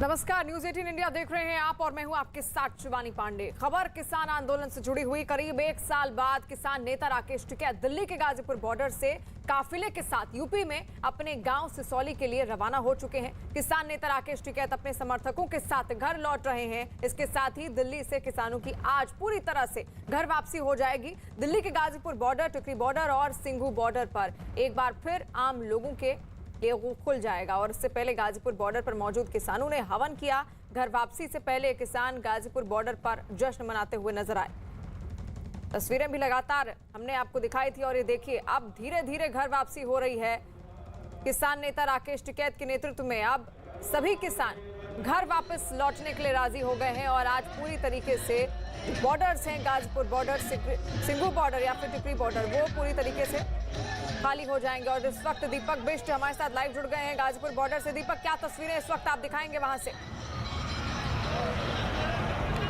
नमस्कार, news 18 India देख रहे हैं आप और मैं हूं आपके साथ शिवानी पांडे। खबर किसान आंदोलन से जुड़ी हुई। करीब एक साल बाद किसान नेता राकेश टिकैत दिल्ली के गाजीपुर बॉर्डर से काफिले के साथ यूपी में अपने गांव सिसौली के लिए रवाना हो चुके हैं। किसान नेता राकेश टिकैत अपने समर्थकों के साथ घर लौट रहे हैं। इसके साथ ही दिल्ली से किसानों की आज पूरी तरह से घर वापसी हो जाएगी। दिल्ली के गाजीपुर बॉर्डर, टिकरी बॉर्डर और सिंघू बॉर्डर पर एक बार फिर आम लोगों के ये खुल जाएगा। और इससे पहले गाजीपुर बॉर्डर पर मौजूद किसानों ने हवन किया। घर वापसी से पहले किसान गाजीपुर बॉर्डर पर जश्न मनाते हुए नजर आए। तस्वीरें भी लगातार हमने आपको दिखाई थी और ये देखिए अब धीरे धीरे घर वापसी हो रही है। किसान नेता राकेश टिकैत के नेतृत्व में अब सभी किसान घर वापस लौटने के लिए राजी हो गए हैं और आज पूरी तरीके से बॉर्डर्स हैं, गाजीपुर बॉर्डर, सिंघू बॉर्डर या फिर टिकरी बॉर्डर, वो पूरी तरीके से खाली हो जाएंगे। और इस वक्त दीपक बिष्ट हमारे साथ लाइव जुड़ गए हैं गाजीपुर बॉर्डर से। दीपक, क्या तस्वीरें इस वक्त आप दिखाएंगे वहां से?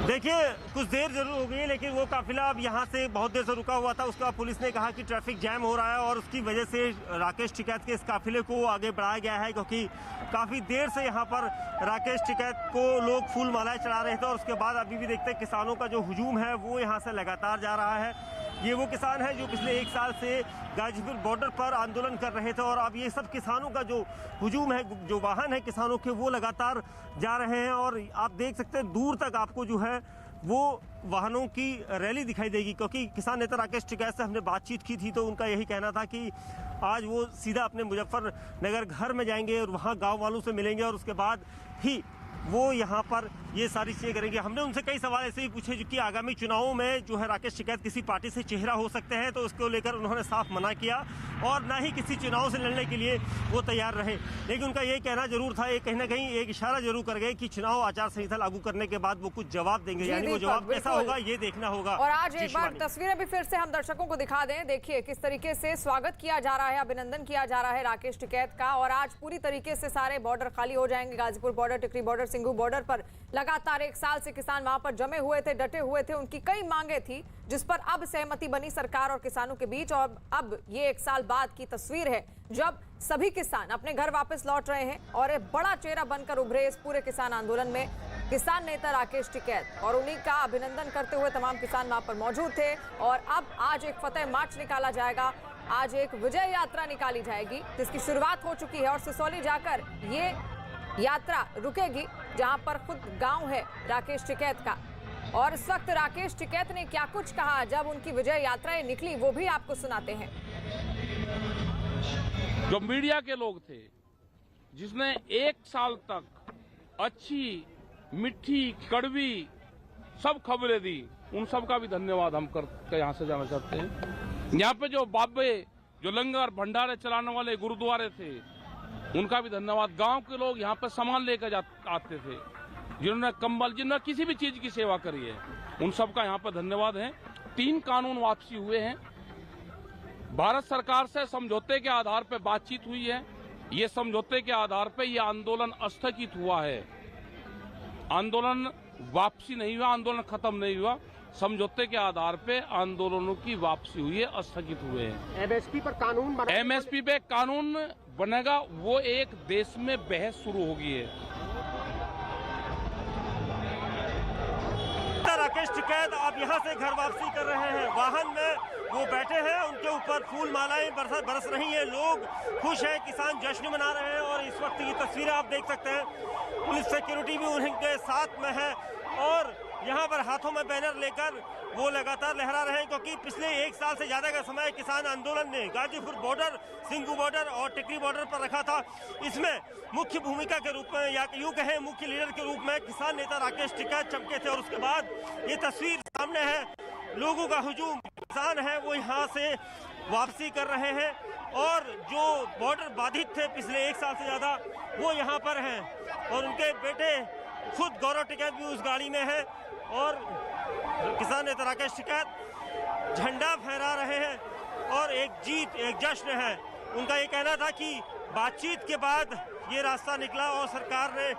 देखिए, कुछ देर जरूर हो गई है लेकिन वो काफिला अब यहाँ से बहुत देर से रुका हुआ था। उसके बाद पुलिस ने कहा कि ट्रैफिक जैम हो रहा है और उसकी वजह से राकेश टिकैत के इस काफिले को आगे बढ़ाया गया है, क्योंकि काफी देर से यहाँ पर राकेश टिकैत को लोग फूल मालाएं चढ़ा रहे थे। और उसके बाद अभी भी देखते हैं किसानों का जो हुजूम है वो यहाँ से लगातार जा रहा है। ये वो किसान है जो पिछले एक साल से गाजीपुर बॉर्डर पर आंदोलन कर रहे थे और अब ये सब किसानों का जो हुजूम है, जो वाहन है किसानों के, वो लगातार जा रहे हैं। और आप देख सकते हैं दूर तक आपको जो है वो वाहनों की रैली दिखाई देगी, क्योंकि किसान नेता राकेश टिकैत से हमने बातचीत की थी तो उनका यही कहना था कि आज वो सीधा अपने मुजफ्फरनगर घर में जाएंगे और वहाँ गाँव वालों से मिलेंगे और उसके बाद ही वो यहाँ पर ये सारी चीजें करेंगे। हमने उनसे कई सवाल ऐसे ही पूछे कि आगामी चुनावों में जो है राकेश टिकैत किसी पार्टी से चेहरा हो सकते हैं, तो उसको लेकर उन्होंने साफ मना किया और ना ही किसी चुनाव से लड़ने के लिए वो तैयार रहे। लेकिन उनका ये कहना जरूर था, ये कहीं ना कहीं एक इशारा जरूर कर गए कि चुनाव आचार संहिता लागू करने के बाद वो कुछ जवाब देंगे, यानी वो जवाब कैसा होगा ये देखना होगा। और आज एक बार तस्वीरें भी फिर से हम दर्शकों को दिखा दें। देखिए किस तरीके से स्वागत किया जा रहा है, अभिनंदन किया जा रहा है राकेश टिकैत का। और आज पूरी तरीके से सारे बॉर्डर खाली हो जाएंगे। गाजीपुर बॉर्डर, टिकरी बॉर्डर, सिंघू बॉर्डर पर लगातार एक साल से किसान वहां पर जमे हुए थे, डटे हुए थे। उनकी कई मांगे थी जिस पर अब सहमति बनी सरकार और किसानों के बीच। और अब ये एक साल बाद की तस्वीर है जब सभी किसान अपने घर वापस लौट रहे हैं और एक बड़ा चेहरा बनकर उभरे इस पूरे किसान आंदोलन में किसान नेता राकेश टिकैत। और उन्हीं का अभिनंदन करते हुए तमाम किसान वहां पर मौजूद थे। और अब आज एक फतेह मार्च निकाला जाएगा, आज एक विजय यात्रा निकाली जाएगी जिसकी शुरुआत हो चुकी है और सिसौली जाकर ये यात्रा रुकेगी जहां पर खुद गांव है राकेश टिकैत का। और इस वक्त राकेश टिकैत ने क्या कुछ कहा जब उनकी विजय यात्राएं निकली, वो भी आपको सुनाते हैं। जो मीडिया के लोग थे जिसने एक साल तक अच्छी, मीठी, कड़वी सब खबरें दी, उन सब का भी धन्यवाद हम करके यहाँ से जाना चाहते हैं। यहाँ पे जो बाबे, जो लंगर भंडारे चलाने वाले गुरुद्वारे थे, उनका भी धन्यवाद। गांव के लोग यहाँ पे सामान लेकर आते थे, जिन्होंने कंबल, जिन्होंने किसी भी चीज की सेवा करी है, उन सब का यहाँ पर धन्यवाद है। 3 कानून वापसी हुए हैं। भारत सरकार से समझौते के आधार पर बातचीत हुई है। ये समझौते के आधार पर यह आंदोलन स्थगित हुआ है। आंदोलन वापसी नहीं हुआ, आंदोलन खत्म नहीं हुआ। समझौते के आधार पे आंदोलनों की वापसी हुई है, स्थगित हुए हैं। एमएसपी पर कानून बना, एमएसपी पे कानून बनेगा, वो एक देश में बहस शुरू होगी है। राकेश टिकैत आप यहाँ से घर वापसी कर रहे हैं, वाहन में वो बैठे हैं, उनके ऊपर फूल मालाएं बरस रही हैं, लोग खुश हैं, किसान जश्न मना रहे हैं। और इस वक्त की तस्वीरें आप देख सकते हैं, पुलिस सिक्योरिटी भी उनके साथ में है और यहाँ पर हाथों में बैनर लेकर वो लगातार लहरा रहे हैं, क्योंकि पिछले एक साल से ज्यादा का समय किसान आंदोलन ने गाजीपुर बॉर्डर, सिंघू बॉर्डर और टिकरी बॉर्डर पर रखा था। इसमें मुख्य भूमिका के रूप में या यूं कहें मुख्य लीडर के रूप में किसान नेता राकेश टिकैत चमके थे। और उसके बाद ये तस्वीर सामने है, लोगों का हुजूम, किसान है वो यहाँ से वापसी कर रहे हैं और जो बॉर्डर बाधित थे पिछले एक साल से ज्यादा, वो यहाँ पर हैं। और उनके बेटे खुद गौरव टिकैत भी उस गाड़ी में है और किसान नेता राकेश टिकैत झंडा फहरा रहे हैं और एक जीत, एक जश्न है। उनका ये कहना था कि बातचीत के बाद ये रास्ता निकला और सरकार ने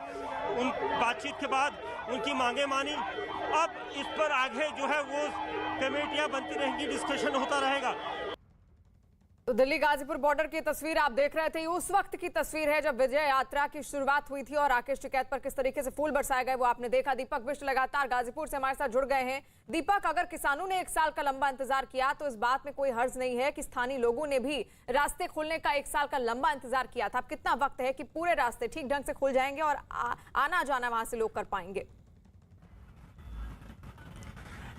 उन बातचीत के बाद उनकी मांगे मानी। अब इस पर आगे जो है वो कमेटियां बनती रहेंगी, डिस्कशन होता रहेगा। तो दिल्ली गाजीपुर बॉर्डर की तस्वीर आप देख रहे थे, ये उस वक्त की तस्वीर है जब विजय यात्रा की शुरुआत हुई थी और राकेश टिकैत पर किस तरीके से फूल बरसाए गए वो आपने देखा। दीपक बिष्ट लगातार गाजीपुर से हमारे साथ जुड़ गए हैं। दीपक, अगर किसानों ने 1 साल का लंबा इंतजार किया तो इस बात में कोई हर्ज नहीं है कि स्थानीय लोगों ने भी रास्ते खुलने का 1 साल का लंबा इंतजार किया था। अब कितना वक्त है कि पूरे रास्ते ठीक ढंग से खुल जाएंगे और आना जाना वहां से लोग कर पाएंगे?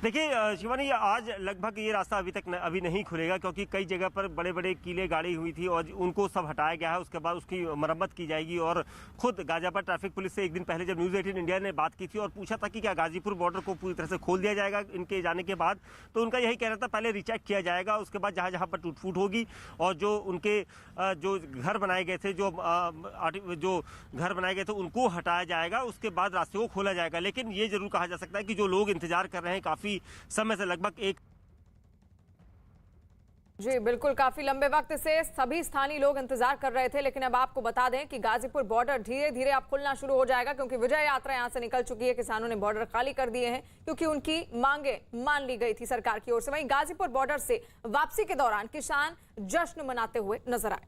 देखिए शिवानी, आज लगभग ये रास्ता अभी नहीं खुलेगा क्योंकि कई जगह पर बड़े बड़े कीले गाड़ी हुई थी और उनको सब हटाया गया है। उसके बाद उसकी मरम्मत की जाएगी। और खुद गाजियाबाद ट्रैफिक पुलिस से एक दिन पहले जब न्यूज़ 18 इंडिया ने बात की थी और पूछा था कि क्या गाजीपुर बॉर्डर को पूरी तरह से खोल दिया जाएगा इनके जाने के बाद, तो उनका यही कहना था पहले रिचेक किया जाएगा, उसके बाद जहाँ जहाँ पर टूट फूट होगी और जो उनके जो घर बनाए गए थे, जो घर बनाए गए थे उनको हटाया जाएगा, उसके बाद रास्ते को खोला जाएगा। लेकिन ये जरूर कहा जा सकता है कि जो लोग इंतजार कर रहे हैं काफी समय से, लगभग जी बिल्कुल, काफी लंबे वक्त से सभी स्थानीय लोग इंतजार कर रहे थे। लेकिन अब आपको बता दें कि गाजीपुर बॉर्डर धीरे धीरे अब खुलना शुरू हो जाएगा क्योंकि विजय यात्रा यहां से निकल चुकी है। किसानों ने बॉर्डर खाली कर दिए हैं क्योंकि उनकी मांगे मान ली गई थी सरकार की ओर से। वहीं गाजीपुर बॉर्डर से वापसी के दौरान किसान जश्न मनाते हुए नजर आए।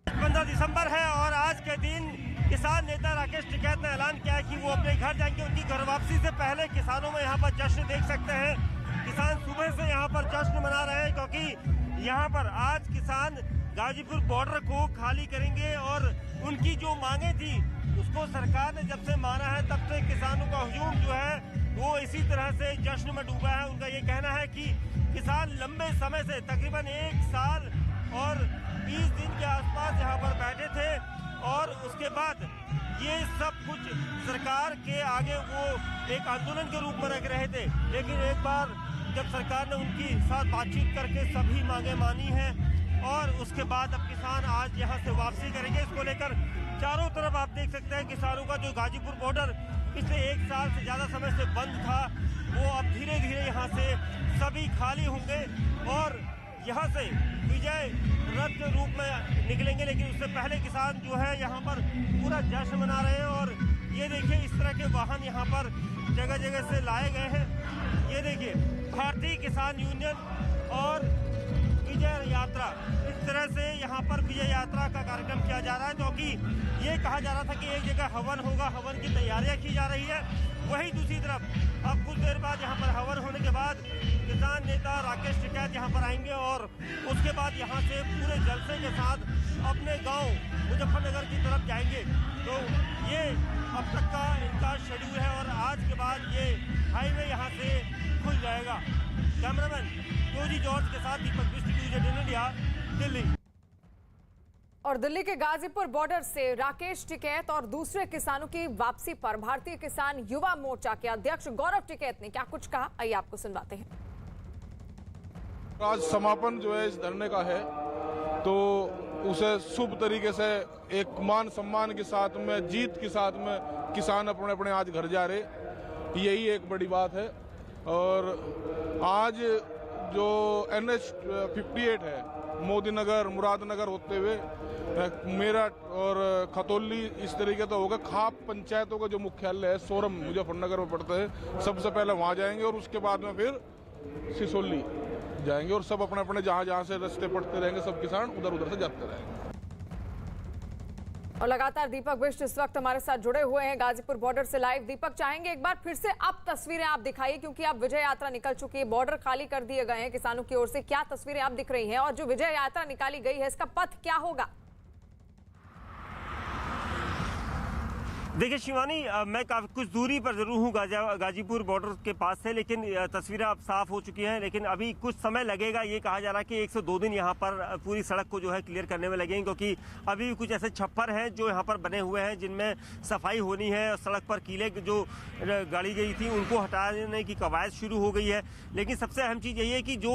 15 दिसंबर है और आज के दिन किसान नेता राकेश टिकैत ने ऐलान किया है कि वो अपने घर जाएंगे। उनकी घर वापसी से पहले किसानों में यहाँ पर जश्न देख सकते हैं। किसान सुबह से यहाँ पर जश्न मना रहे हैं क्योंकि यहाँ पर आज किसान गाजीपुर बॉर्डर को खाली करेंगे और उनकी जो मांगे थी उसको सरकार ने जब से माना है तब से किसानों का हुजूम जो है वो इसी तरह से जश्न में डूबा है। उनका ये कहना है कि किसान लंबे समय से तकरीबन 1 साल और 20 दिन के आसपास यहाँ पर बैठे थे और उसके बाद ये सब कुछ सरकार के आगे वो एक आंदोलन के रूप में रख रहे थे। लेकिन एक बार जब सरकार ने उनकी साथ बातचीत करके सभी मांगे मानी हैं और उसके बाद अब किसान आज यहाँ से वापसी करेंगे। इसको लेकर चारों तरफ आप देख सकते हैं किसानों का जो गाजीपुर बॉर्डर पिछले 1 साल से ज़्यादा समय से बंद था वो अब धीरे धीरे यहाँ से सभी खाली होंगे और यहाँ से विजय रथ के रूप में निकलेंगे। लेकिन उससे पहले किसान जो है यहाँ पर पूरा जश्न मना रहे हैं और ये देखिए इस तरह के वाहन यहाँ पर जगह जगह से लाए गए हैं। ये देखिए भारतीय किसान यूनियन और विजय यात्रा, इस तरह से यहाँ पर विजय यात्रा का कार्यक्रम किया जा रहा है क्योंकि ये कहा जा रहा था कि एक जगह हवन होगा, हवन की तैयारियां की जा रही है। वहीं दूसरी तरफ अब कुछ देर बाद यहाँ पर हवन होने के बाद किसान नेता राकेश टिकैत यहाँ पर आएंगे और उसके बाद यहाँ से पूरे जलसे के साथ अपने गांव मुजफ्फरनगर की तरफ जाएंगे। तो ये अब तक का इनका शेड्यूल है और आज के बाद ये हाईवे यहाँ से खुल जाएगा। कैमरामैन जोजी जॉर्ज के साथ दीपक बिष्ट, न्यूज़ 18 इंडिया, दिल्ली। और दिल्ली के गाजीपुर बॉर्डर से राकेश टिकैत और दूसरे किसानों की वापसी पर भारतीय किसान युवा मोर्चा के अध्यक्ष गौरव टिकैत ने क्या कुछ कहा, आइए आपको सुनवाते हैं। आज समापन जो है इस धरने का है तो उसे शुभ तरीके से एक मान सम्मान के साथ में, जीत के साथ में किसान अपने अपने आज घर जा रहे, यही एक बड़ी बात है। और आज जो NH 58 है मोदी नगर मुरादनगर होते हुए मेरठ और खतौली इस तरीके से होगा। खाप पंचायतों का जो मुख्यालय है सोरम मुजफ्फरनगर में पड़ता है, सबसे पहले वहाँ जाएंगे और उसके बाद में फिर सिसोली जाएंगे और सब अपने अपने जहाँ से रास्ते पड़ते रहेंगे, सब किसान उधर उधर से जाते रहेंगे। और लगातार दीपक बिष्ट इस वक्त हमारे साथ जुड़े हुए हैं गाजीपुर बॉर्डर से लाइव। दीपक, चाहेंगे एक बार फिर से अब तस्वीरें आप दिखाइए क्योंकि अब विजय यात्रा निकल चुकी है, बॉर्डर खाली कर दिए गए हैं किसानों की ओर से। क्या तस्वीरें आप दिख रही हैं और जो विजय यात्रा निकाली गई है इसका पथ क्या होगा? देखिए शिवानी, मैं काफी कुछ दूरी पर जरूर हूँ गाजीपुर बॉर्डर के पास से, लेकिन तस्वीरें अब साफ हो चुकी हैं। लेकिन अभी कुछ समय लगेगा, ये कहा जा रहा है कि 1 से 2 दिन यहाँ पर पूरी सड़क को जो है क्लियर करने में लगेंगे क्योंकि अभी भी कुछ ऐसे छप्पर हैं जो यहाँ पर बने हुए हैं जिनमें सफाई होनी है। सड़क पर कीले जो गाड़ी गई थी उनको हटाने की कवायद शुरू हो गई है। लेकिन सबसे अहम चीज़ यही है कि जो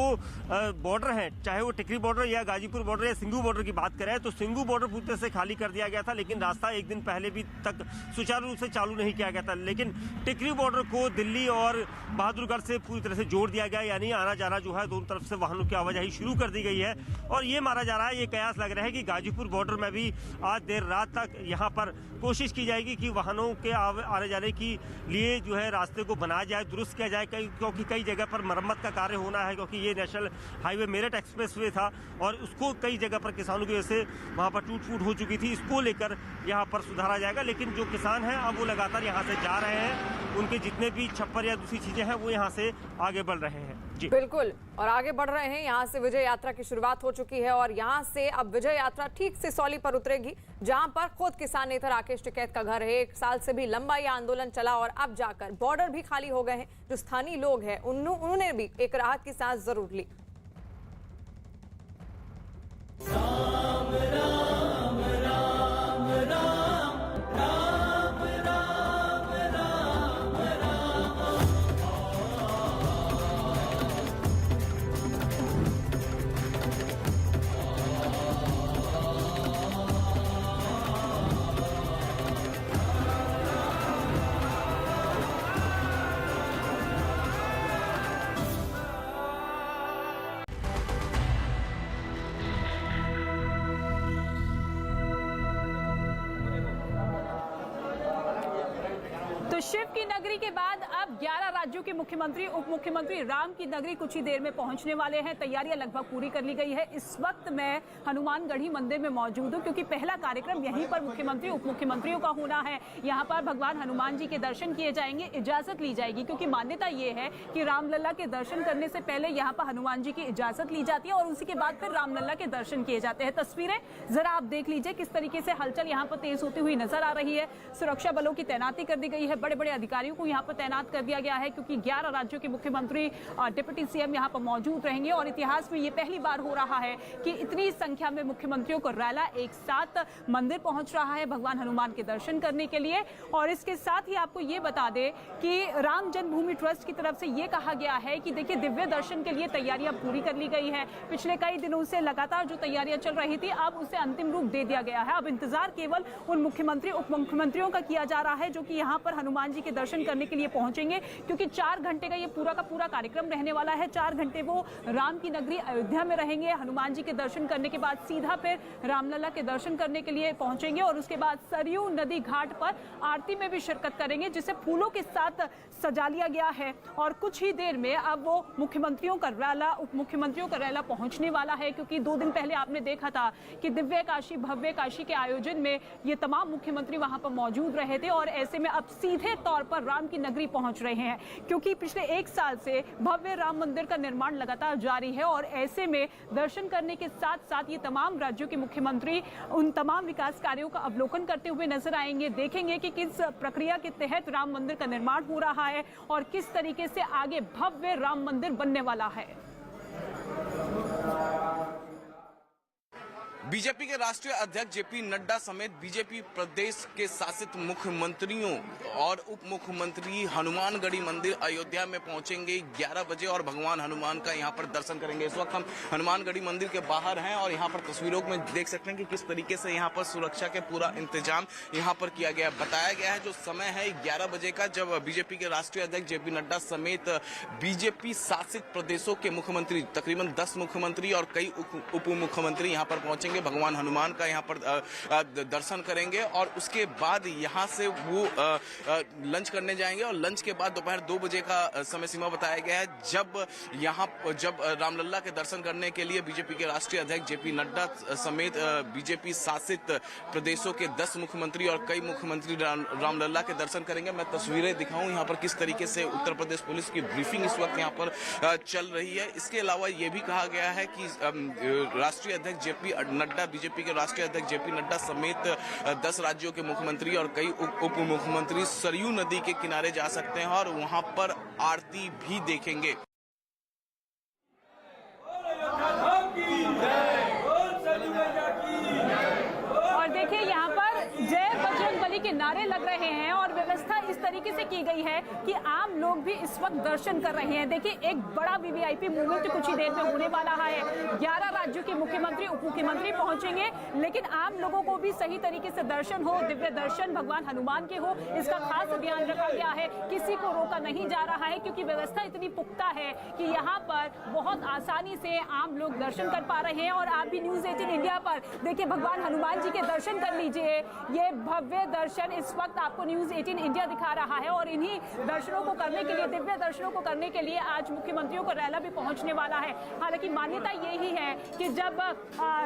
बॉर्डर है, चाहे वो टिकरी बॉर्डर या गाजीपुर बॉर्डर या सिंघू बॉर्डर की बात करें तो सिंघू बॉर्डर पूरी तरह से खाली कर दिया गया था, लेकिन रास्ता एक दिन पहले भी तक सुचारू रूप से चालू नहीं किया गया था। लेकिन टिकरी बॉर्डर को दिल्ली और बहादुरगढ़ से पूरी तरह से जोड़ दिया गया, यानी आना जाना जो है दोनों तरफ से वाहनों की आवाजाही शुरू कर दी गई है। और ये माना जा रहा है, ये कयास लग रहा है कि गाजीपुर बॉर्डर में भी आज देर रात तक यहाँ पर कोशिश की जाएगी कि वाहनों के आने जाने के लिए जो है रास्ते को बनाया जाए, दुरुस्त किया जाए, क्योंकि कई जगह पर मरम्मत का कार्य होना है, क्योंकि ये नेशनल हाईवे मेरठ एक्सप्रेसवे था और उसको कई जगह पर किसानों की वजह से वहाँ पर टूट फूट हो चुकी थी। इसको लेकर यहाँ पर सुधारा जाएगा। लेकिन जो किसान हैं अब वो लगातार यहाँ से जा रहे हैं, उनके जितने भी छप्पर या दूसरी चीजें हैं वो यहाँ से आगे बढ़ रहे हैं। जी बिल्कुल, और आगे बढ़ रहे हैं। यहाँ से विजय यात्रा की शुरुआत हो चुकी है और यहाँ से अब विजय यात्रा ठीक सिसौली पर उतरेगी, जहां पर खुद किसान नेता राकेश टिकैत का घर है। 1 साल से भी लंबा ये आंदोलन चला और अब जाकर बॉर्डर भी खाली हो गए हैं। जो स्थानीय लोग हैं उन्होंने भी एक राहत की सांस जरूर ली। राम राम राम राम राम राम राम राम। तो शिव की नगरी के बाद अब 11 राज्यों के मुख्यमंत्री उप मुख्यमंत्री राम की नगरी कुछ ही देर में पहुंचने वाले हैं। तैयारियां लगभग पूरी कर ली गई है। इस वक्त मैं हनुमानगढ़ी मंदिर में मौजूद हूं, क्योंकि पहला कार्यक्रम यहीं पर मुख्यमंत्री उप मुख्यमंत्रियों का होना है। यहां पर भगवान हनुमान जी के दर्शन किए जाएंगे, इजाजत ली जाएगी, क्योंकि मान्यता ये है कि रामलला के दर्शन करने से पहले यहाँ पर हनुमान जी की इजाजत ली जाती है और उसी के बाद फिर रामलला के दर्शन किए जाते हैं। तस्वीरें जरा आप देख लीजिए किस तरीके से हलचल यहाँ पर तेज होती हुई नजर आ रही है। सुरक्षा बलों की तैनाती कर दी गई है, बड़े बड़े अधिकारियों को यहाँ पर तैनात कर दिया गया है, क्योंकि 11 राज्यों के मुख्यमंत्री और डिप्टी सीएम यहाँ पर मौजूद रहेंगे। और इतिहास में ये पहली बार हो रहा है कि इतनी संख्या में मुख्यमंत्रियों को रैला एक साथ मंदिर पहुंच रहा है भगवान हनुमान के दर्शन करने के लिए। और इसके साथ ही आपको ये बता दें कि राम जन्मभूमि ट्रस्ट की तरफ से ये कहा गया है कि देखिए दिव्य दर्शन के लिए तैयारियां पूरी कर ली गई है। पिछले कई दिनों से लगातार जो तैयारियां चल रही थी, अब उसे अंतिम रूप दे दिया गया है। अब इंतजार केवल उन मुख्यमंत्री उप मुख्यमंत्रियों का किया जा रहा है जो कि यहाँ पर हनुमान जी के दर्शन करने के लिए पहुंचेंगे, क्योंकि 4 घंटे का ये पूरा का पूरा कार्यक्रम रहने वाला है। 4 घंटे वो राम की नगरी अयोध्या में रहेंगे। हनुमान जी के दर्शन करने के बाद सीधा फिर रामलला के दर्शन करने के लिए पहुंचेंगे और उसके बाद सरयू नदी घाट पर आरती में भी शिरकत करेंगे, जिसे फूलों के साथ सजा लिया गया है। और कुछ ही देर में अब वो मुख्यमंत्रियों का रैला, उप मुख्यमंत्रियों का रैला पहुंचने वाला है, क्योंकि 2 दिन पहले आपने देखा था कि दिव्य काशी भव्य काशी के आयोजन में ये तमाम मुख्यमंत्री वहां पर मौजूद रहे थे। और ऐसे में अब सीधे तौर पर राम की नगरी पहुंच रहे हैं, क्योंकि पिछले 1 साल से भव्य राम मंदिर का निर्माण लगातार जारी है। और ऐसे में दर्शन करने के साथ साथ ये तमाम राज्यों के मुख्यमंत्री उन तमाम विकास कार्यों का अवलोकन करते हुए नजर आएंगे। देखेंगे कि किस प्रक्रिया के तहत राम मंदिर का निर्माण हो रहा है और किस तरीके से आगे भव्य राम मंदिर बनने वाला है। बीजेपी के राष्ट्रीय अध्यक्ष जेपी नड्डा समेत बीजेपी प्रदेश के शासित मुख्यमंत्रियों और उप मुख्यमंत्री हनुमानगढ़ी मंदिर अयोध्या में पहुंचेंगे 11 बजे और भगवान हनुमान का यहां पर दर्शन करेंगे। इस वक्त हम हनुमानगढ़ी मंदिर के बाहर हैं और यहां पर तस्वीरों में देख सकते हैं कि किस तरीके से यहां पर सुरक्षा के पूरा इंतजाम यहां पर किया गया है। बताया गया है जो समय है 11 बजे का, जब बीजेपी के राष्ट्रीय अध्यक्ष जेपी नड्डा समेत बीजेपी शासित प्रदेशों के मुख्यमंत्री तकरीबन 10 मुख्यमंत्री और कई उप मुख्यमंत्री यहां पर पहुंचेंगे, भगवान हनुमान का यहां पर दर्शन करेंगे और उसके बाद यहां से वो लंच करने जाएंगे। और लंच के बाद दोपहर 2 बजे का समय सीमा बताया गया है, जब रामलला के दर्शन करने के लिए बीजेपी के राष्ट्रीय अध्यक्ष जेपी नड्डा समेत बीजेपी शासित प्रदेशों के 10 मुख्यमंत्री और कई मुख्यमंत्री रामलला के दर्शन करेंगे। मैं तस्वीरें दिखाऊं यहां पर किस तरीके से उत्तर प्रदेश पुलिस की ब्रीफिंग इस वक्त यहां पर चल रही है। इसके अलावा यह भी कहा गया है कि राष्ट्रीय अध्यक्ष जेपी नड्डा, बीजेपी के राष्ट्रीय अध्यक्ष जेपी नड्डा समेत 10 राज्यों के मुख्यमंत्री और कई उप मुख्यमंत्री सरयू नदी के किनारे जा सकते हैं और वहां पर आरती भी देखेंगे। और देखिए यहाँ पर जय बजरंगबली के नारे लग रहे हैं और व्यवस्था इस तरीके से तय की गई है कि आम लोग भी इस वक्त दर्शन कर रहे हैं। देखिए, एक बड़ा वीवीआईपी मूवमेंट कुछ ही देर में होने वाला है। 11 राज्यों के मुख्यमंत्री, उप मुख्यमंत्री पहुंचेंगे, लेकिन आम लोगों को भी सही तरीके से दर्शन हो, दिव्य दर्शन भगवान हनुमान के हो, इसका खास अभियान रखा गया है। किसी को रोका नहीं जा रहा है क्योंकि व्यवस्था इतनी पुख्ता है कि यहाँ पर बहुत आसानी से आम लोग दर्शन कर पा रहे हैं। और आप भी न्यूज़ 18 इंडिया पर देखिए, भगवान हनुमान जी के दर्शन कर लीजिए। ये भव्य दर्शन इस वक्त आपको न्यूज़ 18 इंडिया दिखा रहा है। और इन्हीं दर्शनों को करने के लिए, दिव्य दर्शनों को करने के लिए आज मुख्यमंत्रियों को रैला भी पहुंचने वाला है। हालांकि मान्यता यही है कि जब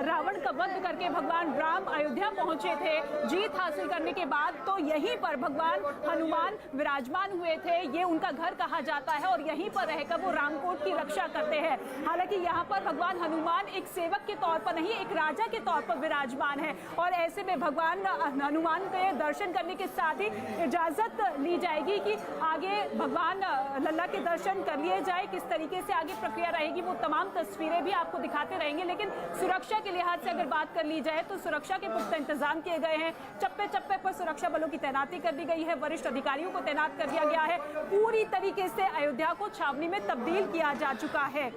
रावण का वध करके भगवान राम अयोध्या पहुंचे थे जीत हासिल करने के बाद, तो यहीं पर भगवान हनुमान विराजमान हुए थे। ये उनका घर कहा जाता है और यहीं पर रहकर वो रामकोट की रक्षा करते हैं। हालांकि यहाँ पर भगवान हनुमान एक सेवक के तौर पर नहीं, एक राजा के तौर पर विराजमान है। और ऐसे में भगवान हनुमान के दर्शन करने के साथ ही इजाजत ली जाएगी कि आगे भगवान लल्ला के दर्शन कर लिए जाए। किस तरीके से आगे प्रक्रिया रहेगी वो तमाम तस्वीरें भी आपको दिखाते रहेंगे। लेकिन सुरक्षा के लिहाज से अगर बात कर ली जाए तो सुरक्षा के पुख्ता इंतजाम किए गए हैं। चप्पे चप्पे पर सुरक्षा बलों की तैनाती कर दी गई है, वरिष्ठ अधिकारियों को तैनात कर दिया गया है। पूरी तरीके से अयोध्या को छावनी में तब्दील किया जा चुका है।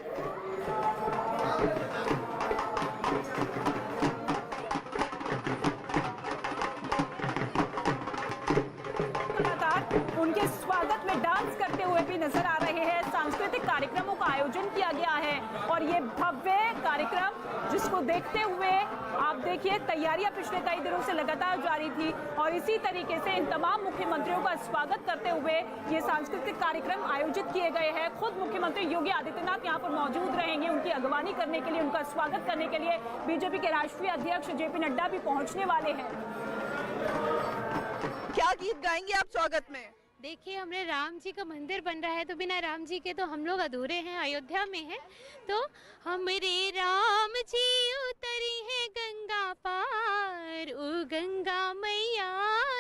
उनके स्वागत में डांस करते हुए भी नजर आ रहे हैं। सांस्कृतिक कार्यक्रमों का आयोजन किया गया है और ये भव्य कार्यक्रम जिसको देखते हुए आप देखिए तैयारियां पिछले कई दिनों से लगातार जारी थी और इसी तरीके से इन तमाम मुख्यमंत्रियों का स्वागत करते हुए ये सांस्कृतिक कार्यक्रम आयोजित किए गए हैं। खुद मुख्यमंत्री योगी आदित्यनाथ यहाँ पर मौजूद रहेंगे। उनकी अगवानी करने के लिए, उनका स्वागत करने के लिए बीजेपी के राष्ट्रीय अध्यक्ष जेपी नड्डा भी पहुंचने वाले हैं। क्या गीत गाएंगे आप स्वागत में? देखिए, हमारे राम जी का मंदिर बन रहा है तो बिना राम जी के तो हम लोग अधूरे हैं, अयोध्या में हैं। तो हमरे राम जी उतरी है गंगा पार, ओ गंगा मैया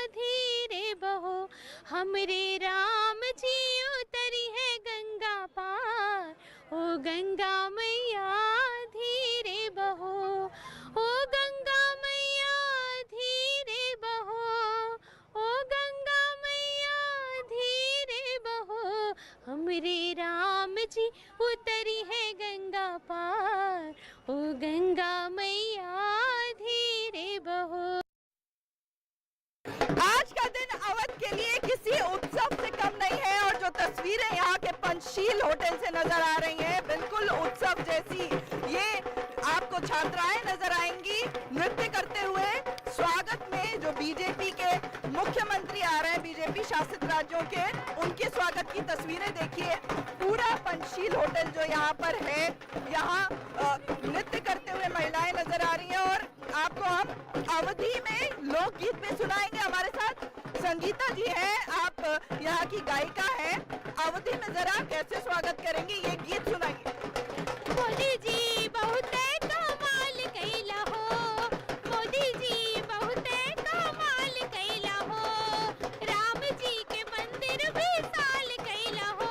धीरे बहो। हमरे राम जी उतरी है गंगा पार, ओ गंगा मैया धीरे बहो। ओ गंगा मैया धीरे बहो, ओ गंगा धीरे बहो। हमरे राम जी उतरी है गंगा पार, ओ गंगा मैया धीरे बहो। आज का दिन अवध के लिए किसी उत्सव से कम नहीं है और जो तस्वीरें यहाँ के पंचशील होटल से नजर आ रही हैं, बिल्कुल उत्सव जैसी। ये आपको छात्राएं नजर आएंगी नृत्य करते हुए। स्वागत में जो बीजेपी के मुख्यमंत्री आ रहे हैं, बीजेपी शासित राज्यों के, उनके स्वागत की तस्वीरें देखिए। पूरा पंचशील होटल जो यहाँ पर है, यहाँ नृत्य करते हुए महिलाएं नजर आ रही हैं और आपको हम अवधी में लोकगीत भी सुनाएंगे। हमारे साथ संगीता जी हैं, आप यहाँ की गायिका हैं। अवधी में जरा कैसे स्वागत करेंगे, ये गीत सुनाइए। मोदी जी बहुत कमाल कैला हो, मोदी जी बहुत कमाल कैला हो। राम जी के मंदिर विशाल कैला हो,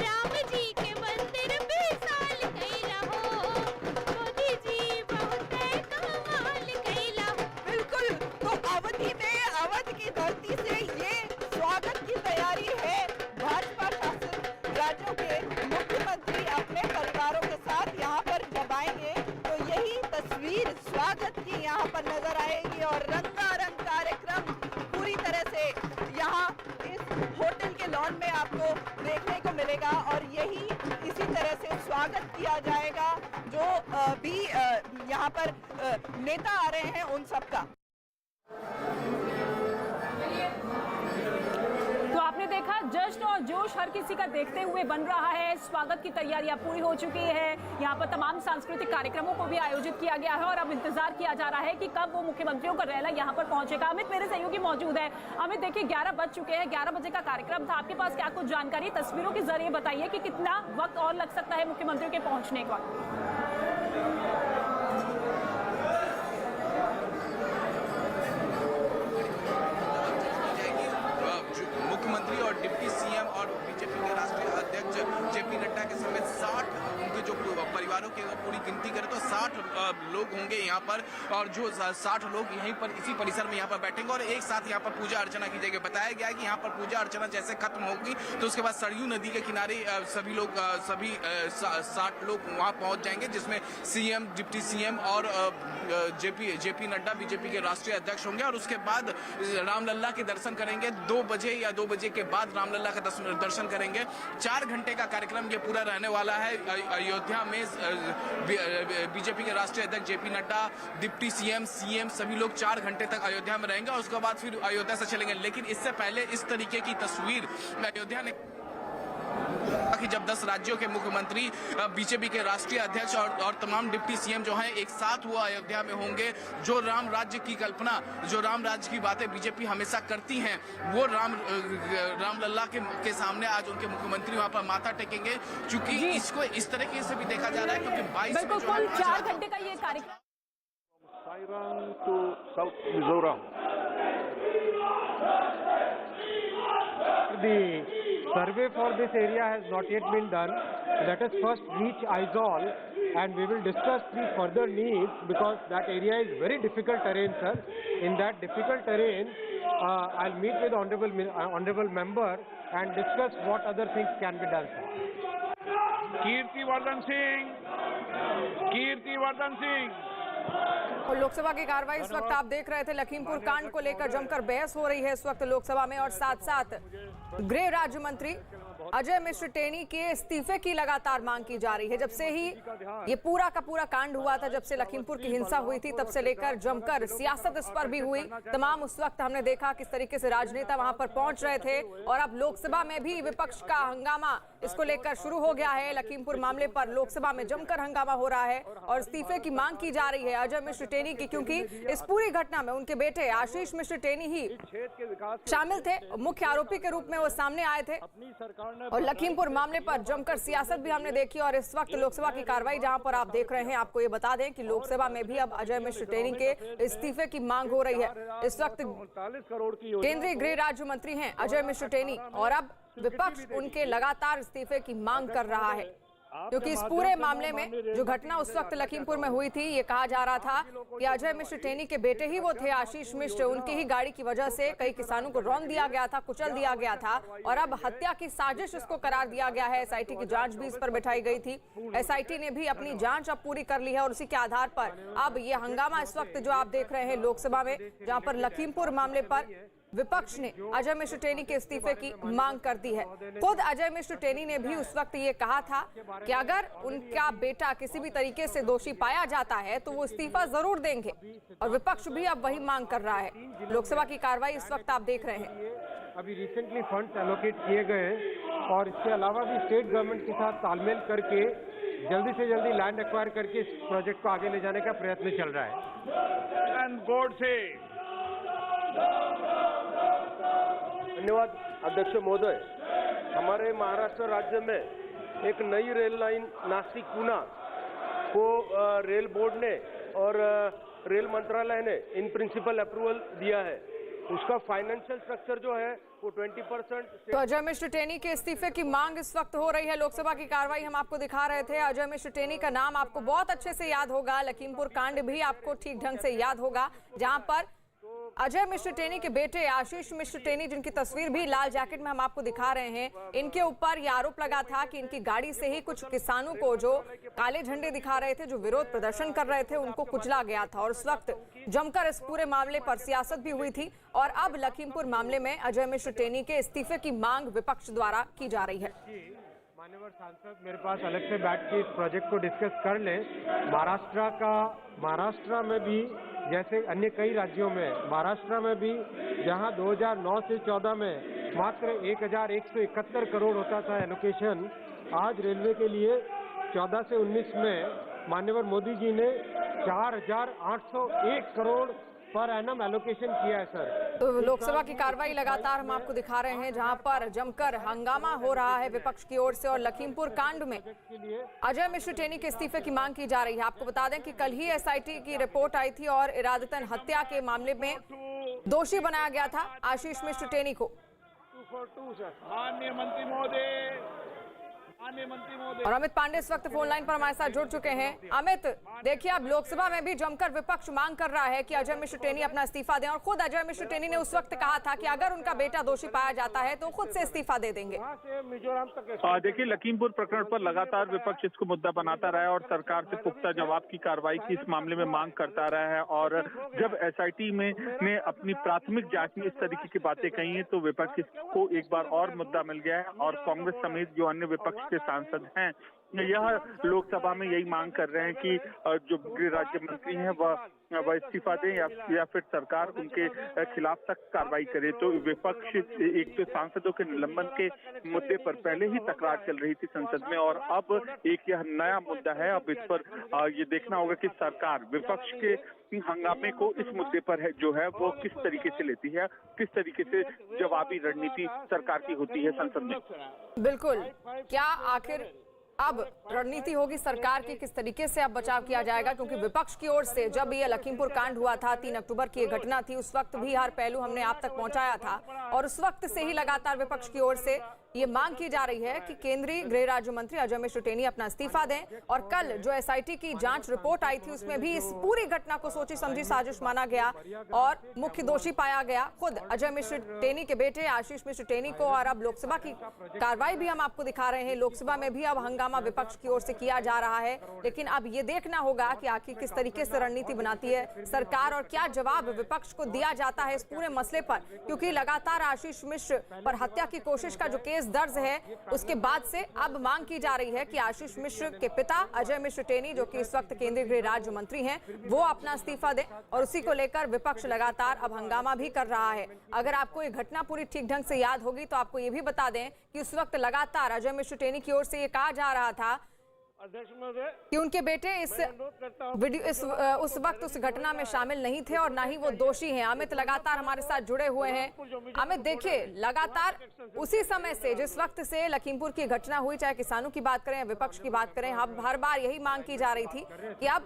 राम जी के मंदिर विशाल कैला हो। मोदी जी बहुत कमाल कैला हो। बिल्कुल, तो अवधि में, अवध की धरती से ये स्वागत की तैयारी है। भाजपा शासित राज्यों के मुख्यमंत्री अपने परिवारों के साथ यहाँ पर जब आएंगे तो यही तस्वीर स्वागत की यहाँ पर नजर आएगी और रंगारंग कार्यक्रम पूरी तरह से यहाँ इस होटल के लॉन में आपको देखने को मिलेगा और यही इसी तरह से स्वागत किया जाएगा जो भी यहाँ पर नेता आ रहे हैं उन सबका। तो आपने देखा जश्न और जोश हर किसी का देखते हुए बन रहा है। स्वागत की तैयारियां पूरी हो चुकी है। यहाँ पर तमाम सांस्कृतिक कार्यक्रमों को भी आयोजित किया गया है और अब इंतजार किया जा रहा है कि कब वो मुख्यमंत्रियों का रैला यहाँ पर पहुंचेगा। अमित मेरे सहयोगी मौजूद है। अमित देखिए 11 बज चुके हैं, 11 बजे का कार्यक्रम था। आपके पास क्या कुछ जानकारी तस्वीरों के जरिए बताइए कि कितना वक्त और लग सकता है मुख्यमंत्रियों के पहुंचने का? मुख्यमंत्री और डिप्टी सीएम और बीजेपी के राष्ट्रीय अध्यक्ष जेपी नड्डा के समेत 60 उनके जो परिवार परिवारों की पूरी गिनती करें तो 60 लोग होंगे यहाँ पर, और जो 60 लोग यहीं पर इसी परिसर में यहाँ पर बैठेंगे और एक साथ यहाँ पर पूजा अर्चना की जाएगी। बताया गया है कि यहाँ पर पूजा अर्चना जैसे खत्म होगी तो उसके बाद सरयू नदी के किनारे सभी 60 लोग वहाँ पहुँच जाएंगे, जिसमें सीएम, डिप्टी सीएम और जेपी नड्डा बीजेपी के राष्ट्रीय अध्यक्ष होंगे। और उसके बाद रामलला के दर्शन करेंगे 2 बजे या 2 बजे के बाद रामलला का दर्शन करेंगे। 4 घंटे का कार्यक्रम ये पूरा रहने वाला है। अयोध्या में बीजेपी के राष्ट्रीय अध्यक्ष जेपी नड्डा, डिप्टी सीएम सभी लोग 4 घंटे तक अयोध्या में रहेंगे और उसके बाद फिर अयोध्या से चलेंगे। लेकिन इससे पहले इस तरीके की तस्वीर अयोध्या ने कि जब 10 राज्यों के मुख्यमंत्री, बीजेपी के राष्ट्रीय अध्यक्ष और तमाम डिप्टी सीएम जो हैं एक साथ वो अयोध्या में होंगे। जो राम राज्य की कल्पना, जो राम राज्य की बातें बीजेपी हमेशा करती हैं, वो रामलला के सामने आज उनके मुख्यमंत्री वहां पर माथा टेकेंगे। चूंकि इसको इस तरीके से भी देखा जा रहा है क्योंकि 22 बिल्कुल 4 घंटे का ये कार्यक्रम। Sairang to South Mizoram. The survey for this area has not yet been done. Let us first reach Aizawl and we will discuss the further needs because that area is very difficult terrain, sir. In that difficult terrain, I'll meet with honorable member and discuss what other things can be done, sir. Kirtivardhan Singh. और लोकसभा की कार्रवाई इस वक्त आप देख रहे थे, लखीमपुर कांड को लेकर जमकर बहस हो रही है इस वक्त लोकसभा में, और साथ साथ गृह राज्य मंत्री अजय मिश्र टेनी के इस्तीफे की लगातार मांग की जा रही है। जब से ही ये पूरा का पूरा कांड हुआ था, जब से लखीमपुर की हिंसा हुई थी, तब से लेकर जमकर सियासत इस पर भी हुई तमाम। उस वक्त हमने देखा किस तरीके से राजनेता वहां पर पहुंच रहे थे और अब लोकसभा में भी विपक्ष का हंगामा इसको लेकर शुरू हो गया है। लखीमपुर मामले पर लोकसभा में जमकर हंगामा हो रहा है और इस्तीफे की मांग की जा रही है अजय मिश्र टेनी की, क्योंकि इस पूरी घटना में उनके बेटे आशीष मिश्र टेनी ही शामिल थे। मुख्य आरोपी के रूप में वो सामने आए थे और लखीमपुर मामले पर जमकर सियासत भी हमने देखी। और इस वक्त लोकसभा की कार्रवाई जहां पर आप देख रहे हैं, आपको ये बता दें कि लोकसभा में भी अब अजय मिश्र टेनी के इस्तीफे की मांग हो रही है। इस वक्त केंद्रीय गृह राज्य मंत्री हैं अजय मिश्र टेनी और अब विपक्ष उनके लगातार इस्तीफे की मांग कर रहा है, क्योंकि इस पूरे मामले में जो घटना उस वक्त लखीमपुर में हुई थी, ये कहा जा रहा था कि अजय मिश्र टेनी के बेटे ही वो थे आशीष मिश्र, उनकी ही गाड़ी की वजह से कई किसानों को रौंद दिया गया था, कुचल दिया गया था और अब हत्या की साजिश इसको करार दिया गया है। एसआईटी की जांच भी इस पर बैठाई गई थी। एसआईटी ने भी अपनी जांच अब पूरी कर ली है और उसी के आधार पर अब ये हंगामा इस वक्त जो आप देख रहे हैं लोकसभा में, जहां पर लखीमपुर मामले पर विपक्ष ने अजय मिश्र टेनी के इस्तीफे की मांग कर दी है। खुद अजय मिश्र टेनी ने भी उस वक्त ये कहा था कि अगर उनका बेटा किसी भी तरीके से दोषी पाया जाता है तो वो इस्तीफा जरूर देंगे और विपक्ष भी अब वही मांग कर रहा है। लोकसभा की कार्रवाई इस वक्त आप देख रहे हैं। अभी रिसेंटली फंड्स एलोकेट किए गए और इसके अलावा भी स्टेट गवर्नमेंट के साथ तालमेल करके जल्दी से जल्दी लैंड एक्वायर करके इस प्रोजेक्ट को आगे ले जाने का प्रयत्न चल रहा है। धन्यवाद अध्यक्ष महोदय। हमारे महाराष्ट्र राज्य में एक नई रेल लाइन नासिक पुणे को रेल बोर्ड ने और रेल मंत्रालय ने इन प्रिंसिपल अप्रूवल दिया है। उसका फाइनेंशियल स्ट्रक्चर जो है वो 20%। तो अजय मिश्र टेनी के इस्तीफे की मांग इस वक्त हो रही है। लोकसभा की कार्रवाई हम आपको दिखा रहे थे। अजय मिश्र टेनी का नाम आपको बहुत अच्छे से याद होगा, लखीमपुर कांड भी आपको ठीक ढंग से याद होगा, जहां पर अजय मिश्र टेनी के बेटे आशीष मिश्र टेनी, जिनकी तस्वीर भी लाल जैकेट में हम आपको दिखा रहे हैं, इनके ऊपर यह आरोप लगा था कि इनकी गाड़ी से ही कुछ किसानों को जो काले झंडे दिखा रहे थे, जो विरोध प्रदर्शन कर रहे थे, उनको कुचला गया था। और उस वक्त जमकर इस पूरे मामले पर सियासत भी हुई थी और अब लखीमपुर मामले में अजय मिश्र टेनी के इस्तीफे की मांग विपक्ष द्वारा की जा रही है। माननीय सांसद मेरे पास अलग से बैठ के इस प्रोजेक्ट को डिस्कस कर ले। महाराष्ट्र में भी जैसे अन्य कई राज्यों में, महाराष्ट्र में भी जहां 2009 से 14 में मात्र 1171 करोड़ होता था एलोकेशन, आज रेलवे के लिए 14 से 19 में माननीय मोदी जी ने 4801 करोड़ पर एनम एलोकेशन किया है सर। तो लोकसभा की कार्रवाई लगातार हम आपको दिखा रहे हैं, जहां पर जमकर हंगामा हो रहा है विपक्ष की ओर से और लखीमपुर कांड में अजय मिश्र टेनी के इस्तीफे की मांग की जा रही है। आपको बता दें कि कल ही एसआईटी की रिपोर्ट आई थी और इरादतन हत्या के मामले में दोषी बनाया गया था आशीष मिश्र टेनी को। माननीय मंत्री महोदय, और अमित पांडे इस वक्त फोन लाइन पर हमारे साथ जुड़ चुके हैं। अमित, देखिए अब लोकसभा में भी जमकर विपक्ष मांग कर रहा है कि अजय मिश्र टेनी अपना इस्तीफा दें और खुद अजय मिश्र टेनी ने उस वक्त कहा था कि अगर उनका बेटा दोषी पाया जाता है तो खुद से इस्तीफा दे देंगे। देखिए, लखीमपुर प्रकरण पर लगातार विपक्ष इसको मुद्दा बनाता रहा है और सरकार से पुख्ता जवाब की कार्रवाई की इस मामले में मांग करता रहा है। और जब एसआईटी में ने अपनी प्राथमिक जांच में इस तरीके की बातें कही हैं तो विपक्ष को एक बार और मुद्दा मिल गया है और कांग्रेस समेत जो अन्य विपक्ष के सांसद हैं यह लोकसभा में यही मांग कर रहे हैं कि जो गृह राज्य मंत्री हैं वह इस्तीफा दें या फिर सरकार उनके खिलाफ सख्त कार्रवाई करे। तो विपक्ष एक तो सांसदों के निलंबन के मुद्दे पर पहले ही तकरार चल रही थी संसद में और अब एक यह नया मुद्दा है। अब इस पर ये देखना होगा कि सरकार विपक्ष के हंगामे को इस मुद्दे पर है जो है वो किस तरीके से लेती है, किस तरीके से जवाबी रणनीति सरकार की होती है संसद में। बिल्कुल, क्या आखिर अब रणनीति होगी सरकार की, किस तरीके से अब बचाव किया जाएगा? क्योंकि विपक्ष की ओर से जब ये लखीमपुर कांड हुआ था, 3 अक्टूबर की ये घटना थी, उस वक्त भी हर पहलू हमने आप तक पहुंचाया था और उस वक्त से ही लगातार विपक्ष की ओर से ये मांग की जा रही है कि केंद्रीय गृह राज्य मंत्री अजय मिश्र टेनी अपना इस्तीफा दें। और कल जो एसआईटी की जांच रिपोर्ट आई थी उसमें भी इस पूरी घटना को सोची समझी साजिश माना गया और मुख्य दोषी पाया गया खुद अजय मिश्र टेनी के बेटे आशीष मिश्र टेनी को। और अब लोकसभा की कार्रवाई भी हम आपको दिखा रहे हैं, लोकसभा में भी अब हंगामा विपक्ष की ओर से किया जा रहा है। लेकिन अब ये देखना होगा कि आखिर किस तरीके से रणनीति बनाती है सरकार और क्या जवाब विपक्ष को दिया जाता है इस पूरे मसले पर, क्योंकि लगातार आशीष मिश्र पर हत्या की कोशिश का जो केस दर्ज है उसके बाद से अब मांग की जा रही है कि आशीष मिश्र के पिता अजय मिश्र टेनी जो कि इस वक्त केंद्रीय गृह राज्य मंत्री हैं वो अपना इस्तीफा दें। और उसी को लेकर विपक्ष लगातार अब हंगामा भी कर रहा है। अगर आपको ये घटना पूरी ठीक ढंग से याद होगी तो आपको ये भी बता दें कि उस वक्त लगातार अजय मिश्र टेनी की ओर से ये कहा जा रहा था कि उनके बेटे उस वक्त उस घटना में शामिल नहीं थे और ना ही वो दोषी हैं। अमित लगातार हमारे साथ जुड़े हुए हैं। अमित, देखिए लगातार उसी समय से जिस वक्त से लखीमपुर की घटना हुई, चाहे किसानों की बात करें या विपक्ष की बात करें, हम हर बार यही मांग की जा रही थी कि अब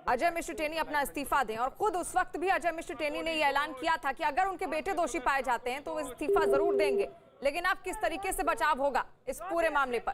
अजय मिश्र टेनी अपना इस्तीफा दें। और खुद उस वक्त भी अजय मिश्र टेनी ने यह ऐलान किया था कि अगर उनके बेटे दोषी पाए जाते हैं तो वो इस्तीफा जरूर देंगे। लेकिन अब किस तरीके से बचाव होगा इस पूरे मामले पर?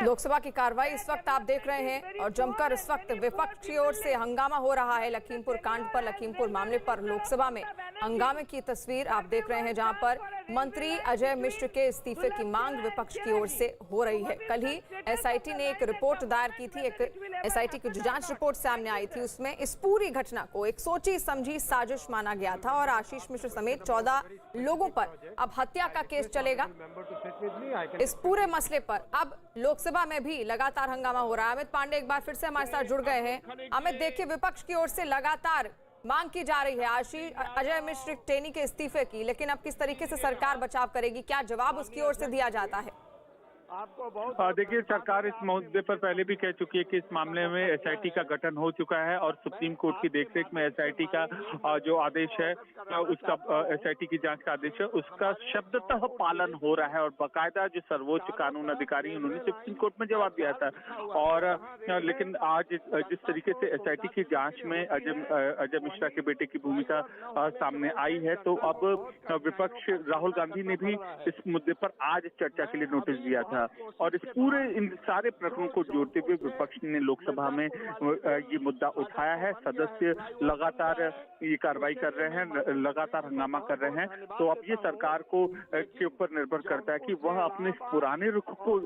लोकसभा की कार्रवाई इस वक्त आप देख रहे हैं और जमकर इस वक्त विपक्ष की ओर से हंगामा हो रहा है लखीमपुर कांड पर, लखीमपुर मामले पर। लोकसभा में हंगामे की तस्वीर आप देख रहे हैं जहां पर मंत्री अजय मिश्र के इस्तीफे की मांग विपक्ष की ओर से हो रही है। कल ही एसआईटी ने एक रिपोर्ट दायर की थी, एक एसआईटी की जो जांच रिपोर्ट सामने आई थी उसमें इस पूरी घटना को एक सोची समझी साजिश माना गया था और आशीष मिश्र समेत 14 लोगों पर अब हत्या का केस चलेगा। इस पूरे मसले पर अब लोकसभा में भी लगातार हंगामा हो रहा है। अमित पांडे एक बार फिर से हमारे साथ जुड़ गए हैं। अमित, देखिए विपक्ष की ओर से लगातार मांग की जा रही है अजय मिश्र टेनी के इस्तीफे की, लेकिन अब किस तरीके से सरकार बचाव करेगी, क्या जवाब उसकी ओर से दिया जाता है? देखिए, सरकार इस मुद्दे पर पहले भी कह चुकी है कि इस मामले में एसआईटी का गठन हो चुका है और सुप्रीम कोर्ट की देखरेख में एसआईटी का जो आदेश है उसका एसआईटी की जांच का आदेश है उसका शब्दतः पालन हो रहा है और बाकायदा जो सर्वोच्च कानून अधिकारी उन्होंने सुप्रीम कोर्ट में जवाब दिया था। और लेकिन आज जिस तरीके से एसआईटी की जांच में अजय मिश्रा के बेटे की भूमिका सामने आई है तो अब विपक्ष राहुल गांधी ने भी इस मुद्दे पर आज चर्चा के लिए नोटिस दिया था। और इस पूरे इन सारे प्रकरणों को जोड़ते हुए विपक्ष ने लोकसभा में ये मुद्दा उठाया है। सदस्य लगातार ये कार्रवाई कर रहे हैं, लगातार हंगामा कर रहे हैं। तो अब ये सरकार को के ऊपर निर्भर करता है कि वह अपने रुख को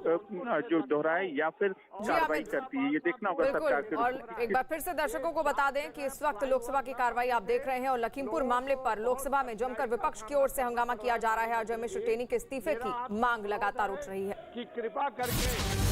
जो दोहराए या फिर कार्रवाई करती है, ये देखना होगा सरकार के। और एक बार फिर से दर्शकों को बता दें कि इस वक्त लोकसभा की कार्रवाई आप देख रहे हैं और लखीमपुर मामले पर लोकसभा में जमकर विपक्ष की ओर से हंगामा किया जा रहा है। अजय मिश्र टेनी के इस्तीफे की मांग लगातार उठ रही है। कृपा करके